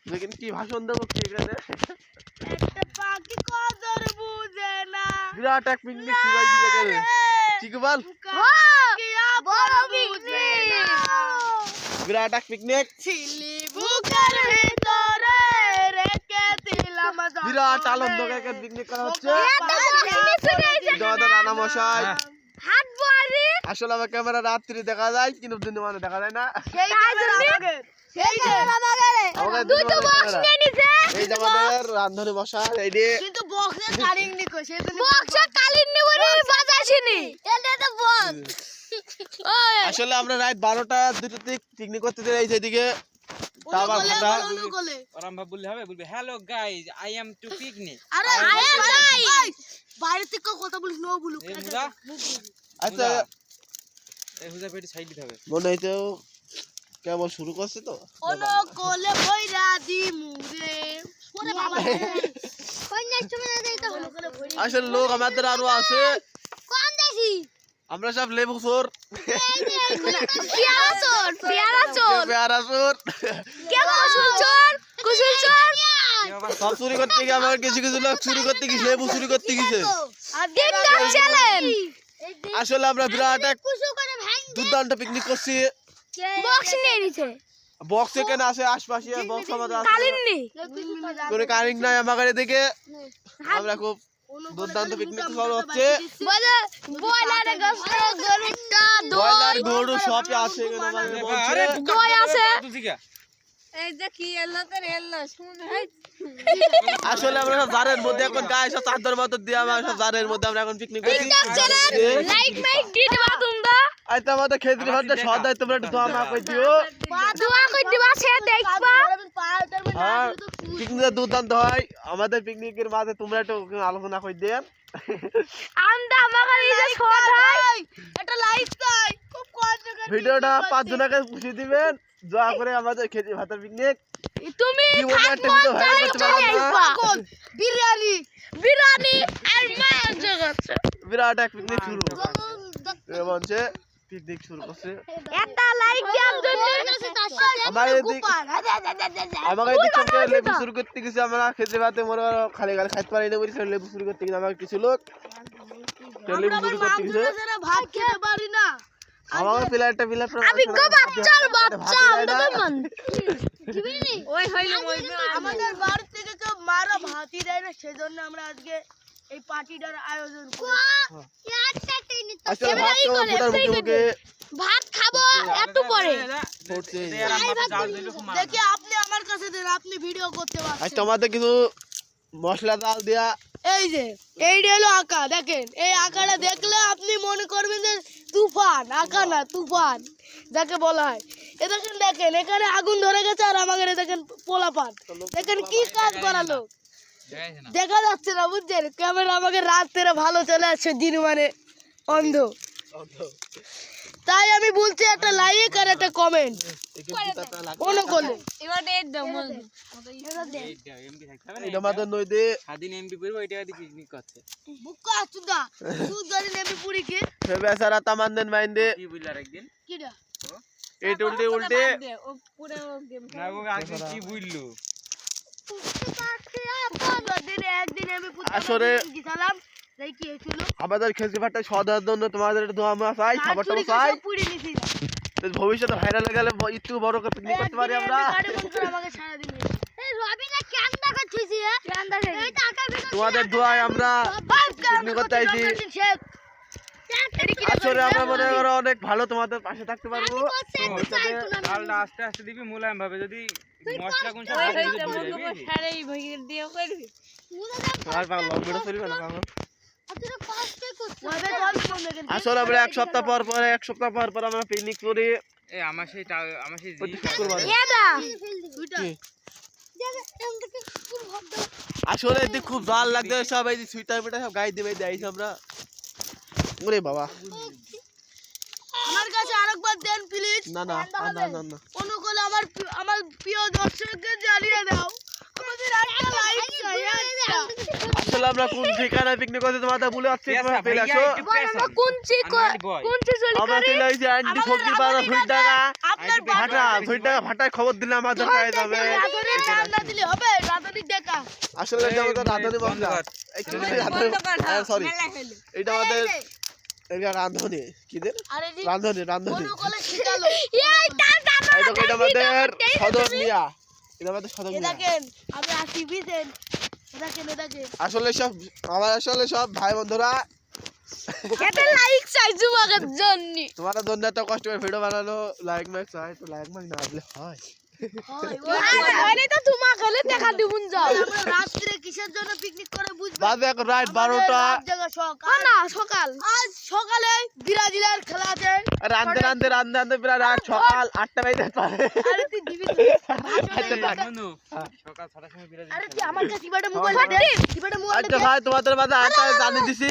लेकिन की भाषण देव विराट एक पिकनिक ठीक बोल विराट एक पिकनिक বিরাট আনন্দ করে পিকনিক করা হচ্ছে রানা মশাই আসলে আমার ক্যামেরা রাত্রি দেখা যায় কিন্তু দিনে মানে দেখা যায় না এই যে আমাদের রান্ধনী মশাই এই যে আসলে আমরা রাত 12টা 2টা পিকনিক করতে যাই সেদিকে hello guys I am to picnic বাইরে থেকে কথা বলিস নো বলু আচ্ছা এই হুজা পেটি সাইড দিতে হবে মনে হইতো কেবল শুরু করছে তো ওনো কোলে বইরা দি মুরে ওরে বাবা কোন নেক্সট মনে দেই তো আসলে লোক আমাদের আরো আছে কোন দেশি আমরা সব লেবু চোর পেয়ারা চোর কে কুসুল চোর সব চুরি করতে গিয়ে আমার কিছু কিছু লোক চুরি করতে গিয়ে লেবু চুরি করতে গেছে আসলে আমরা বিরাট এক দুর্দান্ত পিকনিক করছি বক্স এখানে আছে আশপাশে বক্স আমাদের কোনো কারিং নাই আমার দিকে আমরা খুব দুর্দান্ত পিকনিক করা হচ্ছে ব্রয়লার গরু সব আছে আসলে আমরা সব জারের মধ্যে এখন গায়ে সব চাদর মতো দিয়ে আমরা সব জারের মধ্যে আমরা এখন পিকনিক করছি আইতা আমাদের খেজুরি ভাতটা সদাই তোমরা একটু দোয়া মা কই দিও আর পিকনিক দুর্দান্ত হয় আমাদের পিকনিকের মাঝে তোমরা একটু আলোচনা কই দেন ভিডিওটা 5 জনকে পুষি দিবেন দোয়া করে আমাদের খেজুরি ভাতের পিকনিক তুমি বিরিয়ানি আর মাছ জগৎ বিরাট এক পিকনিক শুরু বলছে পিকনিক শুরু করছে একটা লাইক দেন জন্য আমাদের এদিকে লেবু শুরু করতে গেছে আমরা খেতে ভাতে মরে খালি খালি খাইতে পারি না বলি লেবু শুরু করতে গেছে আমার কিছু লোক লেবু শুরু করতে গেছে ভাত খেতে পারি না আমার প্লেটটা প্লেট আমি গো বাচ্চা আমাদের মান ওই হইলো আমাদের বাড়ি থেকে কেউ মারা ভাতই দেয় না সেজন্য আমরা আজকে এই পার্টিটার আয়োজন করেছি ভাত খাবো একটু পরে দেখি আপনি আমার কাছে দেন আপনি ভিডিও করতে পারছেন আজ তোমাদের কিছু মশলা ডাল দেয়া এই যে এইটা হলো আঁকা দেখেন এই আঁকাটা দেখলে আপনি মনে করবেন যে তুফান আঁকা না তুফান যাকে বলা হয় এ দেখেন এখানে আগুন ধরে গেছে আর আমাদের দেখেন পোলাপান দেখেন কি কাজ করালো দেখা যাচ্ছে না বুঝছেন ক্যামেরা আমাকে রাত্রে ভালো চলে আসছে দিন মানে অন্ধ তাই আমি বলছি একটা লাইক আর একটা কমেন্ট অনুকূলে এটা আমাদের নইতে স্বাধীন এমপি পুরি ওইটা দিয়ে পিকনিক করছে বুকা চুদা সুদারি নেবি পুরি কে সে বেচারা তামান্দেন মাইন্দে কি বুইলার একদিন কিডা এই উল্টে উল্টে পুরো গেম না গো আগে কি বুইললো একদিন আমি আসলে গিয়েছিলাম তাই কি হয়েছিল আমাদের খেজুরি ভাতটা সদার জন্য তোমাদের একটু দোয়া মাছ চাই খাবারটা চাই ভবিষ্যতে ভাইরাল হয়ে গেলে একটু বড় করে পিকনিক করতে পারি আমরা আমাকে সারা দিন এই রবিনা ক্যান্ডা করছিস ক্যান্ডা এই টাকা তোমাদের দোয়ায় আমরা পিকনিক করতে আইছি আসলে আমরা মনে করো অনেক ভালো তোমাদের পাশে থাকতে পারবো ডালটা আস্তে আস্তে দিবি মুলায়ম ভাবে যদি মশলা কোন সব দিবি সারাই ভই দিও করবি আর পাগল ভিডিও চলবে না পাগল আসলে আমরা এক সপ্তাহ পর আমরা পিকনিক করি এই আমার সেই আসলে এদিকে খুব ভালো লাগছে সব এই সুইটার মিটার সব গায়ে দিবে দিয়েছি আমরা ওরে বাবা আমার কাছে আরেকবার দেন প্লিজ না না না না অনুকূল আমার প্রিয় দর্শকদের জানিয়ে দাও আমাদের একটা লাইক চাই একটা। আসলে আমরা কোন ঠিকানায় পিকনিক করতে তোমাদের বলে যাচ্ছি তোমরা পেলে আসো আমরা চলে আসছি আন্টি ফকির পাড়া সুইটাকা আপনার ভাটা সুইটাকা ভাটায় খবর দিলে আমাদের গায়ে যাবে রাধুনি রান্না দিলে হবে রাধুনি দেখা আসলে এটা আমাদের রাঁধুনি বন্ধ সরি এটা আমাদের এটা রাঁধুনি কি দের আরে রাঁধুনি রাঁধুনি বলে শিখালো এটা আমাদের সদর মিয়া এটা আমাদের সদর এ মিয়া দেখেন আমি আসি বিদেন দেখেন দেখেন আসলে সব আমার আসলে সব ভাই বন্ধুরা এটা লাইক চাই যুবকের জন্য তোমাদের জন্য এত কষ্ট করে ভিডিও বানানো লাইক ম্যাক চাই তো লাইক ম্যাক না দিলে হয় আরে তো তোমা খেলে দেখা দিবুন যাও আমরা রাত্রে কিসের জন্য পিকনিক করে বুঝবে বাজে এখন রাত 12টা না সকাল আজ সকালে ব্রাজিলের খেলা আছে রান্ধতে প্রায় রাত সকাল 8টা বাজে পারে আরে তুই দিবি বন্ধু সকাল 6টার সময় বিরাজ আরে তুই আমার কাছে টিবাটা মোবাইল দে টিবাটা মোবাইল আচ্ছা ভাই তোমাদের মাঝে আটটা জানিয়ে দিছি